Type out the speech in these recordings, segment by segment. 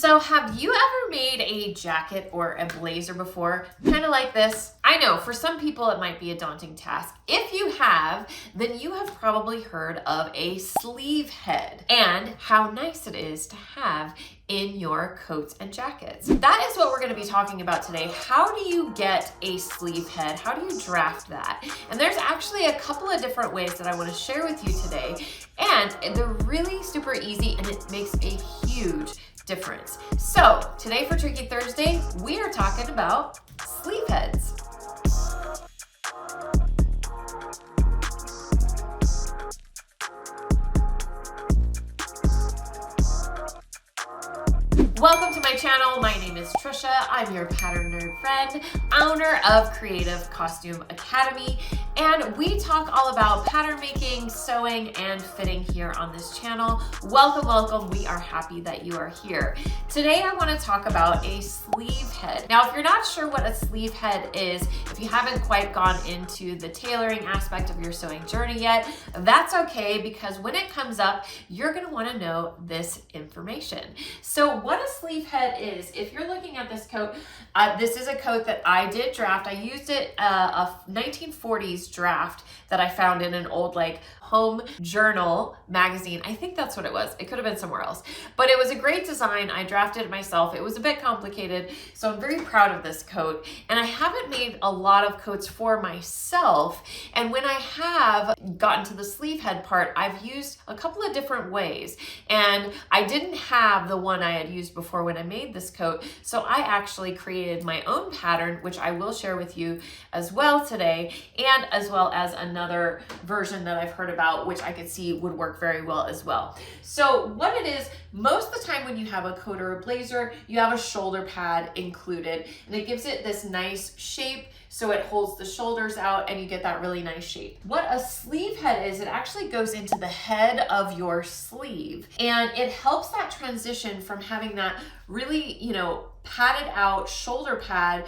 So have you ever made a jacket or a blazer before? Kind of like this? I know for some people it might be a daunting task. If you have, then you have probably heard of a sleeve head and how nice it is to have in your coats and jackets. That is what we're going to be talking about today. How do you get a sleeve head? How do you draft that? And there's actually a couple of different ways that I want to share with you today. And they're really super easy and it makes a huge difference. So today for Tricky Thursday, we are talking about sleeve heads. Welcome to my channel. My name is Trisha. I'm your pattern nerd friend, owner of Creative Costume Academy, and we talk all about pattern making, sewing, and fitting here on this channel. Welcome, welcome. We are happy that you are here. Today I want to talk about a sleeve head. Now, if you're not sure what a sleeve head is, if you haven't quite gone into the tailoring aspect of your sewing journey yet, that's okay, because when it comes up, you're going to want to know this information. So what a sleeve head is, if you're looking at this coat, this is a coat that I did draft. I used it, a 1940s draft that I found in an old home journal magazine. I think that's what it was. It could have been somewhere else, but it was a great design. I drafted it myself. It was a bit complicated, so I'm very proud of this coat. And I haven't made a lot of coats for myself. And when I have gotten to the sleeve head part, I've used a couple of different ways. And I didn't have the one I had used before when I made this coat. So I actually created my own pattern, which I will share with you as well today, and as well as another version that I've heard about, which I could see would work very well as well. So what it is, most of the time when you have a coat or a blazer, you have a shoulder pad included, and it gives it this nice shape so it holds the shoulders out and you get that really nice shape. What a sleeve head is, it actually goes into the head of your sleeve, and it helps that transition from having that really, padded out shoulder pad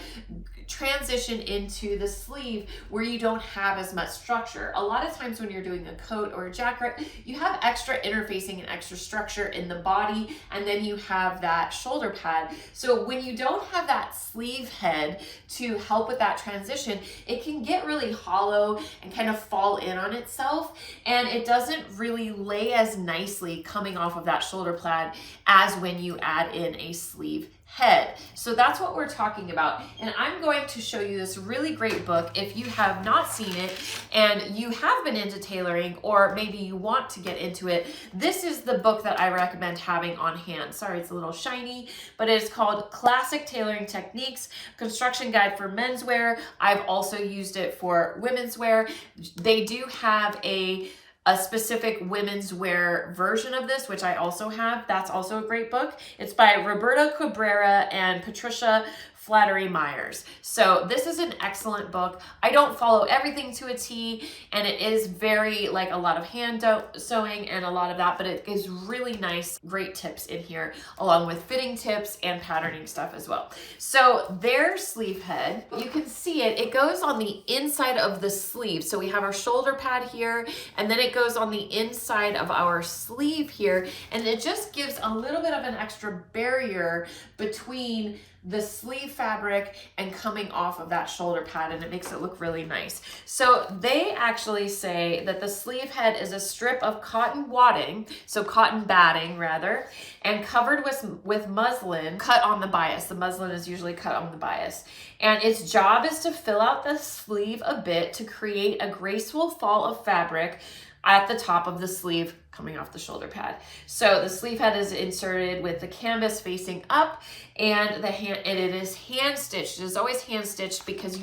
transition into the sleeve where you don't have as much structure. A lot of times when you're doing a coat or a jacket, you have extra interfacing and extra structure in the body, and then you have that shoulder pad. So when you don't have that sleeve head to help with that transition, it can get really hollow and kind of fall in on itself, and it doesn't really lay as nicely coming off of that shoulder pad as when you add in a sleeve head. So that's what we're talking about. And I'm going to show you this really great book. If you have not seen it and you have been into tailoring, or maybe you want to get into it, this is the book that I recommend having on hand. Sorry, it's a little shiny, but it's called Classic Tailoring Techniques, Construction Guide for Menswear. I've also used it for women's wear. They do have a specific women's wear version of this, which I also have. That's also a great book. It's by Roberta Cabrera and Patricia Flattery Myers. So this is an excellent book. I don't follow everything to a T, and it is very like a lot of hand sewing and a lot of that, but it is really nice, great tips in here, along with fitting tips and patterning stuff as well. So their sleeve head, you can see it, it goes on the inside of the sleeve. So we have our shoulder pad here, and then it goes on the inside of our sleeve here, and it just gives a little bit of an extra barrier between the sleeve fabric and coming off of that shoulder pad, and it makes it look really nice. So they actually say that the sleeve head is a strip of cotton wadding, so cotton batting rather, and covered with muslin cut on the bias. The muslin is usually cut on the bias. And its job is to fill out the sleeve a bit to create a graceful fall of fabric at the top of the sleeve coming off the shoulder pad. So the sleeve head is inserted with the canvas facing up, and it is hand stitched. It is always hand stitched because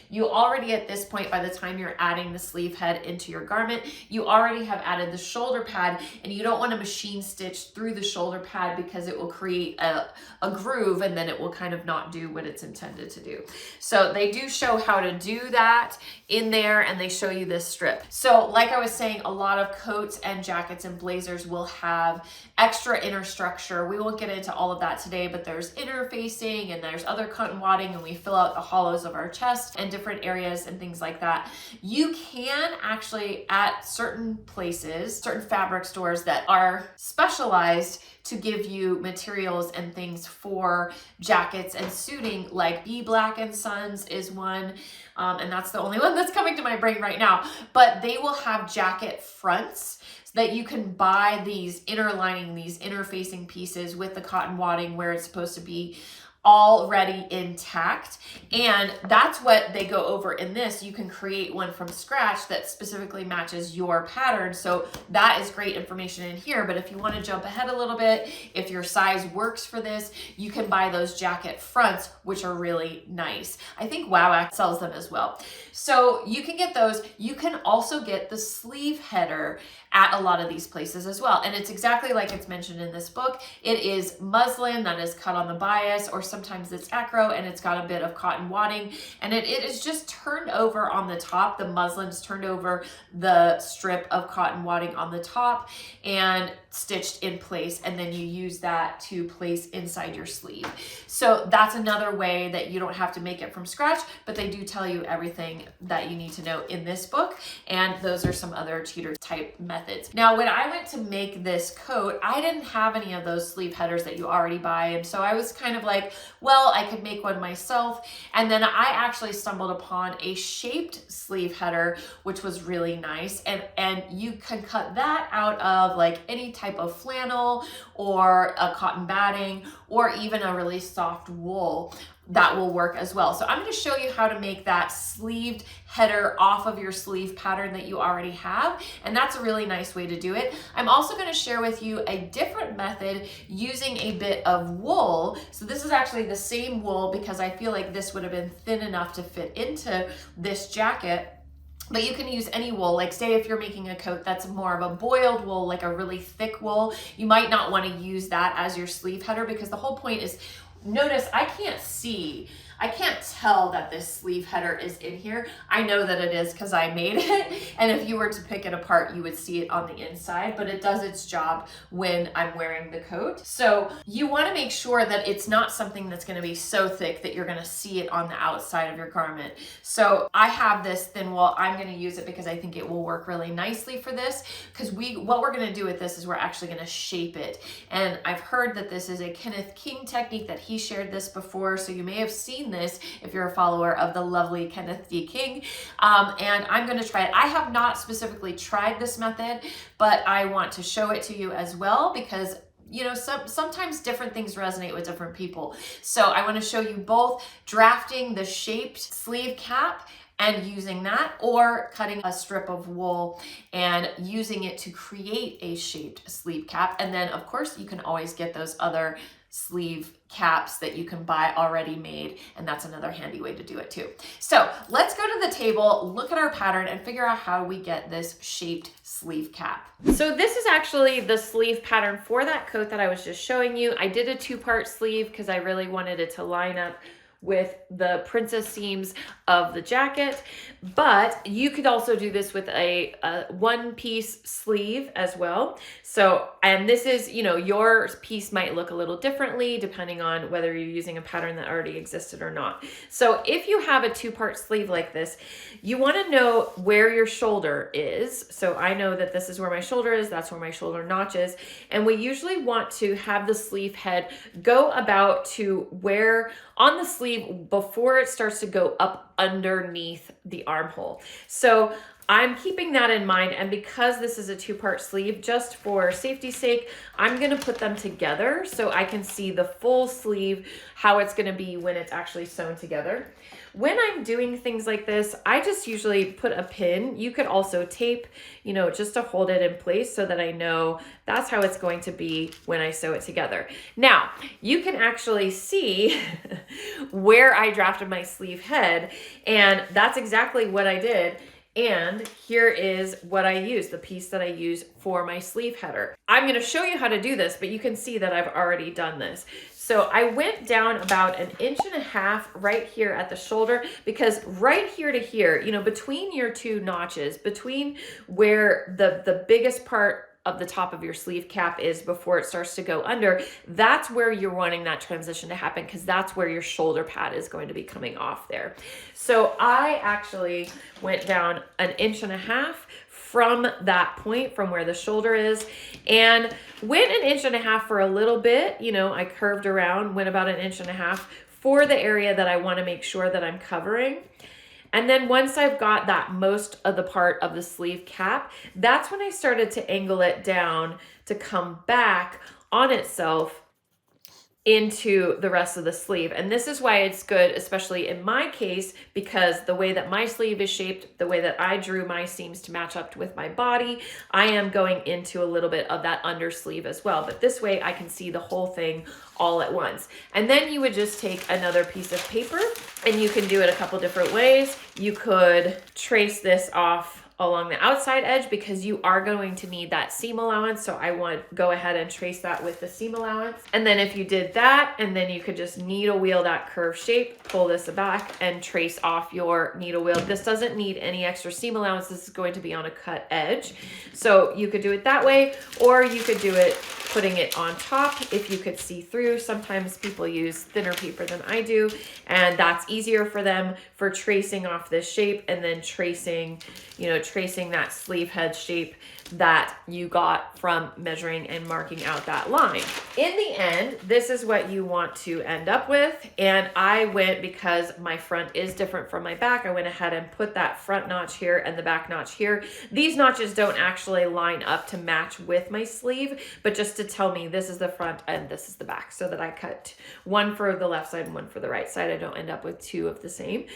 you already at this point, by the time you're adding the sleeve head into your garment, you already have added the shoulder pad, and you don't want to machine stitch through the shoulder pad because it will create a groove, and then it will kind of not do what it's intended to do. So they do show how to do that in there, and they show you this strip. So like I was saying, a lot of coats and jackets and blazers will have extra inner structure. We won't get into all of that today, but there's interfacing and there's other cotton wadding, and we fill out the hollows of our chest and different areas and things like that. You can actually, at certain places, certain fabric stores that are specialized to give you materials and things for jackets and suiting, like Be Black and Sons is one. And that's the only one that's coming to my brain right now, but they will have jacket fronts so that you can buy these inner lining, these interfacing pieces with the cotton wadding where it's supposed to be already intact. And that's what they go over in this. You can create one from scratch that specifically matches your pattern. So that is great information in here. But if you want to jump ahead a little bit, if your size works for this, you can buy those jacket fronts, which are really nice. I think Wow sells them as well. So you can get those. You can also get the sleeve header at a lot of these places as well. And it's exactly like it's mentioned in this book. It is muslin that is cut on the bias, or sometimes it's acro, and it's got a bit of cotton wadding, and it is just turned over on the top. The muslin's turned over the strip of cotton wadding on the top and stitched in place, and then you use that to place inside your sleeve. So that's another way that you don't have to make it from scratch, but they do tell you everything that you need to know in this book, and those are some other cheater type methods. Now, when I went to make this coat, I didn't have any of those sleeve headers that you already buy, and so I was kind of like, well, I could make one myself. And then I actually stumbled upon a shaped sleeve header, which was really nice, and you can cut that out of like any type of flannel or a cotton batting or even a really soft wool. That will work as well. So I'm going to show you how to make that sleeved header off of your sleeve pattern that you already have, and that's a really nice way to do it. I'm also going to share with you a different method using a bit of wool. So this is actually the same wool because I feel like this would have been thin enough to fit into this jacket. But you can use any wool. Like say if you're making a coat that's more of a boiled wool, like a really thick wool, you might not want to use that as your sleeve header, because the whole point is, notice I can't tell that this sleeve header is in here. I know that it is because I made it. And if you were to pick it apart, you would see it on the inside, but it does its job when I'm wearing the coat. So you want to make sure that it's not something that's going to be so thick that you're going to see it on the outside of your garment. So I have this thin wool. I'm going to use it because I think it will work really nicely for this, because what we're going to do with this is we're actually going to shape it. And I've heard that this is a Kenneth King technique, that he shared this before. So you may have seen this if you're a follower of the lovely Kenneth D. King. And I'm going to try it. I have not specifically tried this method, but I want to show it to you as well, because you know, sometimes different things resonate with different people. So I want to show you both drafting the shaped sleeve cap and using that, or cutting a strip of wool and using it to create a shaped sleeve cap. And then of course you can always get those other sleeve caps that you can buy already made, and that's another handy way to do it too. So let's go to the table, look at our pattern, and figure out how we get this shaped sleeve cap. So this is actually the sleeve pattern for that coat that I was just showing you. I did a 2-part sleeve because I really wanted it to line up with the princess seams of the jacket, but you could also do this with a 1-piece sleeve as well. So, and this is, you know, your piece might look a little differently depending on whether you're using a pattern that already existed or not. So if you have a 2-part sleeve like this, you want to know where your shoulder is. So I know that this is where my shoulder is, that's where my shoulder notch is, and we usually want to have the sleeve head go about to where on the sleeve before it starts to go up underneath the armhole. So I'm keeping that in mind, and because this is a 2-part sleeve, just for safety's sake, I'm going to put them together so I can see the full sleeve, how it's going to be when it's actually sewn together. When I'm doing things like this, I just usually put a pin. You could also tape, you know, just to hold it in place so that I know that's how it's going to be when I sew it together. Now, you can actually see where I drafted my sleeve head, and that's exactly what I did. And here is what I use, the piece that I use for my sleeve header. I'm going to show you how to do this, but you can see that I've already done this. So I went down about 1.5 inches right here at the shoulder, because right here to here, you know, between your 2 notches, between where the biggest part of the top of your sleeve cap is before it starts to go under, that's where you're wanting that transition to happen, because that's where your shoulder pad is going to be coming off there. So I actually went down 1.5 inches from that point, from where the shoulder is, and went 1.5 inches for a little bit. You know, I curved around, went about 1.5 inches for the area that I want to make sure that I'm covering. And then once I've got that most of the part of the sleeve cap, that's when I started to angle it down to come back on itself into the rest of the sleeve. And this is why it's good, especially in my case, because the way that my sleeve is shaped, the way that I drew my seams to match up with my body, I am going into a little bit of that undersleeve as well. But this way I can see the whole thing all at once. And then you would just take another piece of paper, and you can do it a couple different ways. You could trace this off along the outside edge because you are going to need that seam allowance. So I want to go ahead and trace that with the seam allowance. And then if you did that, and then you could just needle wheel that curved shape, pull this back and trace off your needle wheel. This doesn't need any extra seam allowance. This is going to be on a cut edge. So you could do it that way, or you could do it putting it on top if you could see through. Sometimes people use thinner paper than I do, and that's easier for them for tracing off this shape and then tracing, you know, tracing that sleeve head shape that you got from measuring and marking out that line. In the end, this is what you want to end up with. And I went, because my front is different from my back, I went ahead and put that front notch here and the back notch here. These notches don't actually line up to match with my sleeve, but just to tell me this is the front and this is the back, so that I cut one for the left side and one for the right side. I don't end up with two of the same.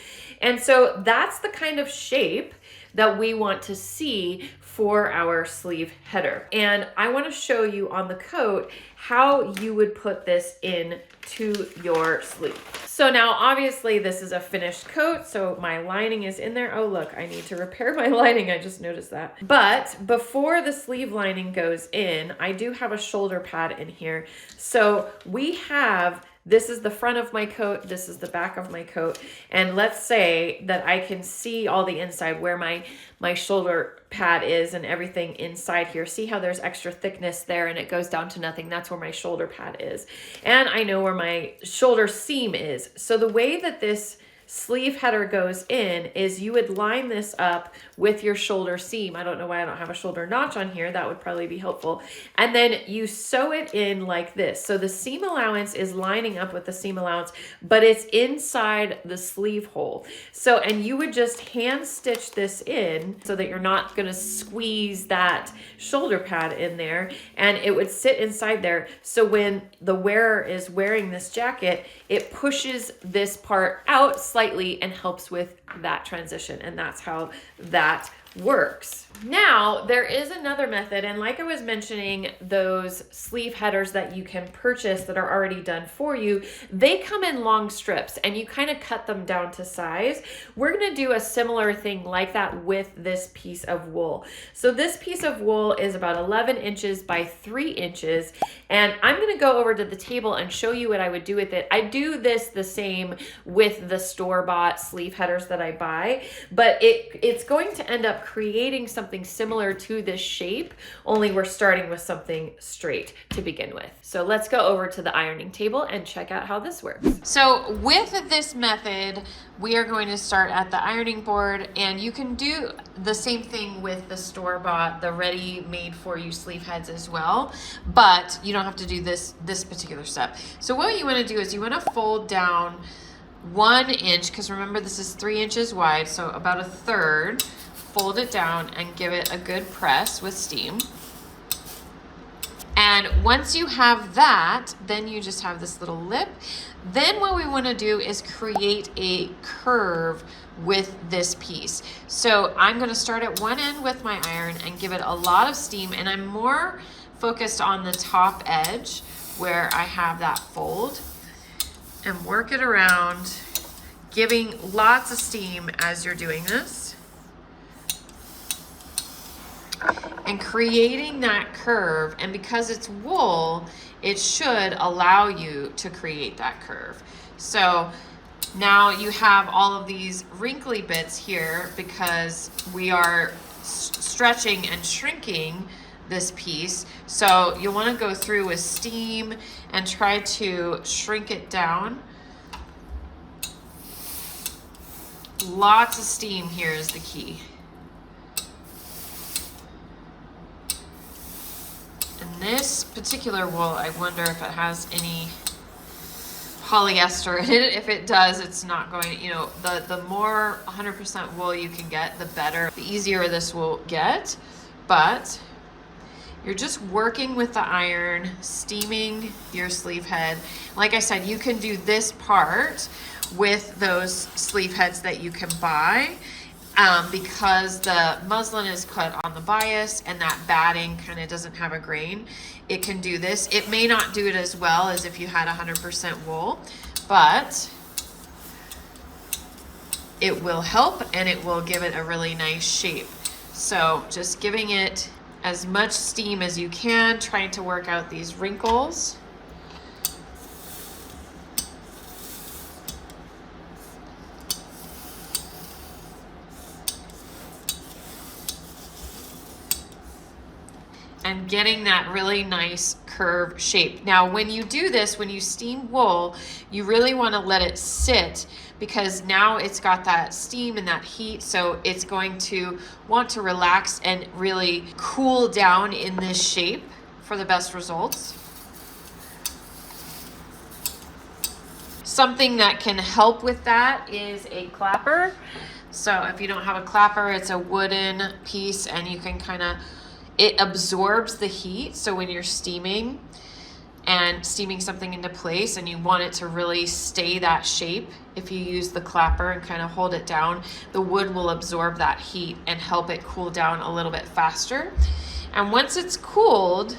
And so that's the kind of shape that we want to see for our sleeve header. And I want to show you on the coat how you would put this in to your sleeve. So now obviously this is a finished coat, so my lining is in there. Oh look, I need to repair my lining, I just noticed that. But before the sleeve lining goes in, I do have a shoulder pad in here. So we have, this is the front of my coat, this is the back of my coat, and let's say that I can see all the inside where my shoulder pad is and everything inside here. See how there's extra thickness there and it goes down to nothing? That's where my shoulder pad is. And I know where my shoulder seam is. So the way that this sleeve header goes in is you would line this up with your shoulder seam. I don't know why I don't have a shoulder notch on here. That would probably be helpful. And then you sew it in like this. So the seam allowance is lining up with the seam allowance, but it's inside the sleeve hole. So, and you would just hand stitch this in so that you're not going to squeeze that shoulder pad in there, and it would sit inside there. So when the wearer is wearing this jacket, it pushes this part out slightly and helps with that transition. And that's how that works. Now, there is another method, and like I was mentioning, those sleeve headers that you can purchase that are already done for you, they come in long strips and you kind of cut them down to size. We're going to do a similar thing like that with this piece of wool. So this piece of wool is about 11 inches by 3 inches, and I'm going to go over to the table and show you what I would do with it. I do this the same with the store-bought sleeve headers that I buy, but it's going to end up creating something similar to this shape, only we're starting with something straight to begin with. So let's go over to the ironing table and check out how this works. So with this method, we are going to start at the ironing board, and you can do the same thing with the store-bought, the ready-made for you sleeve heads as well, but you don't have to do this particular step. So what you want to do is you want to fold down 1 inch, because remember this is 3 inches wide, so about 1/3. Fold it down and give it a good press with steam. And once you have that, then you just have this little lip. Then what we want to do is create a curve with this piece. So I'm going to start at one end with my iron and give it a lot of steam, and I'm more focused on the top edge where I have that fold, and work it around, giving lots of steam as you're doing this. And creating that curve, and because it's wool, it should allow you to create that curve. So now you have all of these wrinkly bits here because we are stretching and shrinking this piece. So you want to go through with steam and try to shrink it down. Lots of steam here is the key. this particular wool, I wonder if it has any polyester in it. If it does, it's not going, you know, the more 100% wool you can get, the better, the easier this will get. But you're just working with the iron, steaming your sleeve head. Like I said, you can do this part with those sleeve heads that you can buy, because the muslin is cut on the bias and that batting kind of doesn't have a grain. It can do this. It may not do it as well as if you had 100% wool, but it will help and it will give it a really nice shape. So just giving it as much steam as you can, trying to work out these wrinkles. And getting that really nice curve shape. Now, when you do this, when you steam wool, you really want to let it sit, because now it's got that steam and that heat, so it's going to want to relax and really cool down in this shape for the best results. Something that can help with that is a clapper. So if you don't have a clapper, it's a wooden piece and you can kind of, it absorbs the heat. So when you're steaming and steaming something into place and you want it to really stay that shape, if you use the clapper and kind of hold it down, the wood will absorb that heat and help it cool down a little bit faster. And once it's cooled,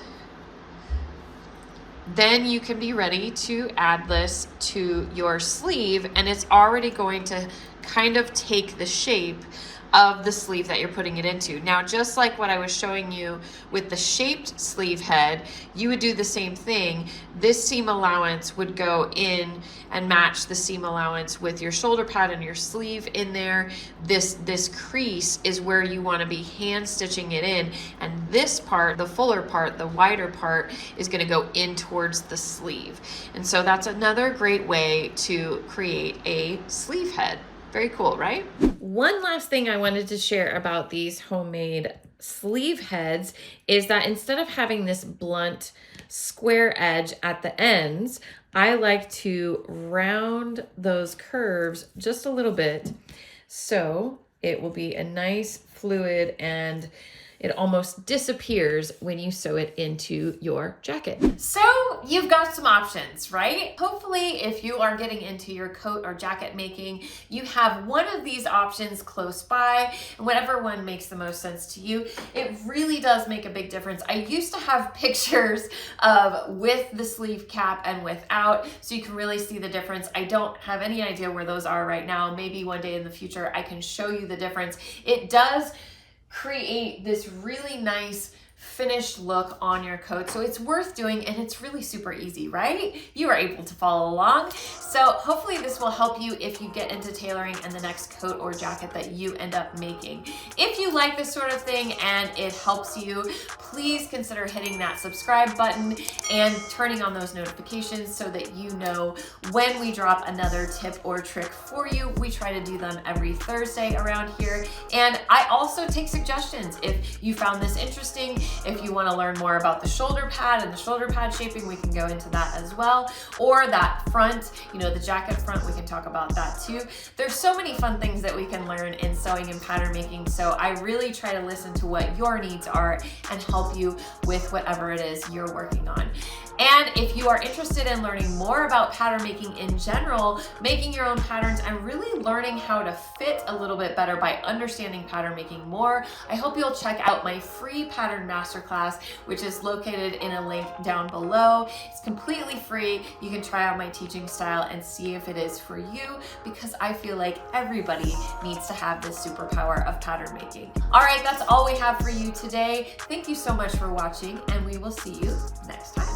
then you can be ready to add this to your sleeve, and it's already going to kind of take the shape of the sleeve that you're putting it into. Now, just like what I was showing you with the shaped sleeve head, you would do the same thing. This seam allowance would go in and match the seam allowance with your shoulder pad and your sleeve in there. This crease is where you want to be hand stitching it in, and this part, the fuller part, the wider part, is going to go in towards the sleeve. And so that's another great way to create a sleeve head. Very cool, right? One last thing I wanted to share about these homemade sleeve heads is that instead of having this blunt square edge at the ends, I like to round those curves just a little bit, so it will be a nice fluid and it almost disappears when you sew it into your jacket. So you've got some options, right? Hopefully, if you are getting into your coat or jacket making, you have one of these options close by, and whatever one makes the most sense to you. It really does make a big difference. I used to have pictures of with the sleeve cap and without, so you can really see the difference. I don't have any idea where those are right now. Maybe one day in the future I can show you the difference. It does create this really nice finished look on your coat. So it's worth doing, and it's really super easy, right? You are able to follow along. So hopefully this will help you if you get into tailoring and the next coat or jacket that you end up making. If you like this sort of thing and it helps you, please consider hitting that subscribe button and turning on those notifications so that you know when we drop another tip or trick for you. We try to do them every Thursday around here. And I also take suggestions. If you found this interesting, if you want to learn more about the shoulder pad and the shoulder pad shaping, we can go into that as well. Or that front, you know, the jacket front, we can talk about that too. There's so many fun things that we can learn in sewing and pattern making. So I really try to listen to what your needs are and help you with whatever it is you're working on. And if you are interested in learning more about pattern making in general, making your own patterns, and really learning how to fit a little bit better by understanding pattern making more, I hope you'll check out my free pattern masterclass, which is located in a link down below. It's completely free. You can try out my teaching style and see if it is for you, because I feel like everybody needs to have this superpower of pattern making. All right, that's all we have for you today. Thank you so much for watching, and we will see you next time.